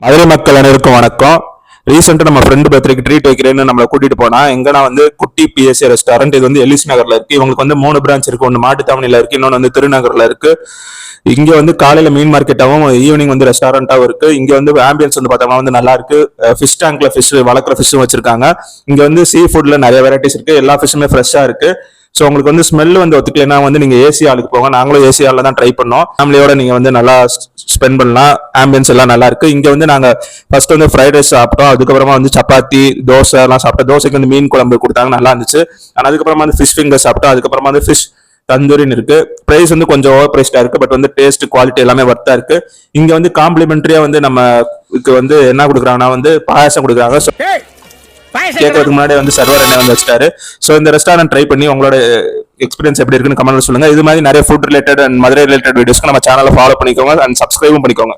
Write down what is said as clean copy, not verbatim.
மதுரை மக்கள் அனைவருக்கும் வணக்கம். ரீசெண்டா நம்ம ஃப்ரெண்டு பர்த்டேக்கு ட்ரீட் வைக்கிறேன்னு நம்மளை கூட்டிட்டு போனா எங்கன்னா வந்து குட்டி பிஎஸ்சி ரெஸ்டாரண்ட். இது வந்து எலிஸ் நகர்ல இருக்கு. இவங்களுக்கு வந்து 3 பிரான்ச் இருக்கு. ஒன்று மாட்டுத்தாவணியில இருக்கு, இன்னொன்று வந்து திருநகர்ல இருக்கு. இங்க வந்து காலையில மீன் மார்க்கெட்டாவும் ஈவினிங் வந்து ரெஸ்டாரண்டாவும் இருக்கு. இங்க வந்து ஆம்பியன்ஸ் வந்து பார்த்தோம்னா வந்து நல்லா இருக்கு. ஃபிஷ் டேங்க்ல ஃபிஷ் வளர்க்குற ஃபிஷ்ஷும் வச்சிருக்காங்க. இங்க வந்து சீ ஃபுட்ல நிறைய வெரைட்டிஸ் இருக்கு. எல்லா ஃபிஷ்ஷுமே ஃப்ரெஷ்ஷா இருக்கு. ஸோ உங்களுக்கு வந்து ஸ்மெல் வந்து ஒத்துக்கலைன்னா வந்து நீங்க ஏசி ஆளுக்கு போங்க. நாங்களும் ஏசி ஆள்ல தான் ட்ரை பண்ணோம். ஃபேமிலியோட நீங்க வந்து நல்லா ஸ்பெண்ட் பண்ணலாம். ஆம்பியன்ஸ் எல்லாம் நல்லா இருக்கு. இங்க வந்து நாங்க ஃபர்ஸ்ட் வந்து ஃப்ரைட் ரைஸ் சாப்பிட்டோம். அதுக்கப்புறமா வந்து சப்பாத்தி தோசை எல்லாம் சாப்பிட்டோம். தோசைக்கு வந்து மீன் குழம்பு கொடுத்தாங்க, நல்லா இருந்துச்சு. ஆனால் அதுக்கப்புறமா வந்து ஃபிஷ் ஃபிங்கர் சாப்பிட்டோம். அதுக்கப்புறமா வந்து ஃபிஷ் தந்தூரின்னு இருக்கு. பிரைஸ் வந்து கொஞ்சம் ஓவர் பிரைஸ்டா இருக்கு, பட் வந்து டேஸ்ட் குவாலிட்டி எல்லாமே வர்த்தா இருக்கு. இங்க வந்து காம்ப்ளிமெண்டரியா வந்து நமக்கு வந்து என்ன கொடுக்குறாங்கன்னா வந்து பாயாசம் கொடுக்குறாங்க. கேட்கறதுக்கு முன்னாடி வந்து சர்வர் என்ன வந்து வச்சிட்டாரு. ஸோ இந்த ரெஸ்டாரண்ட் ட்ரை பண்ணி உங்களோட எக்ஸ்பீரியன்ஸ் எப்படி இருக்குன்னு கமெண்ட்ல சொல்லுங்க. இது மாதிரி நிறைய food related and Madurai related வீடியோஸ்க்கு நம்ம சேனலை ஃபாலோ பண்ணிக்கோங்க அண்ட் சப்ஸ்கிரைபும் பண்ணிக்கோங்க.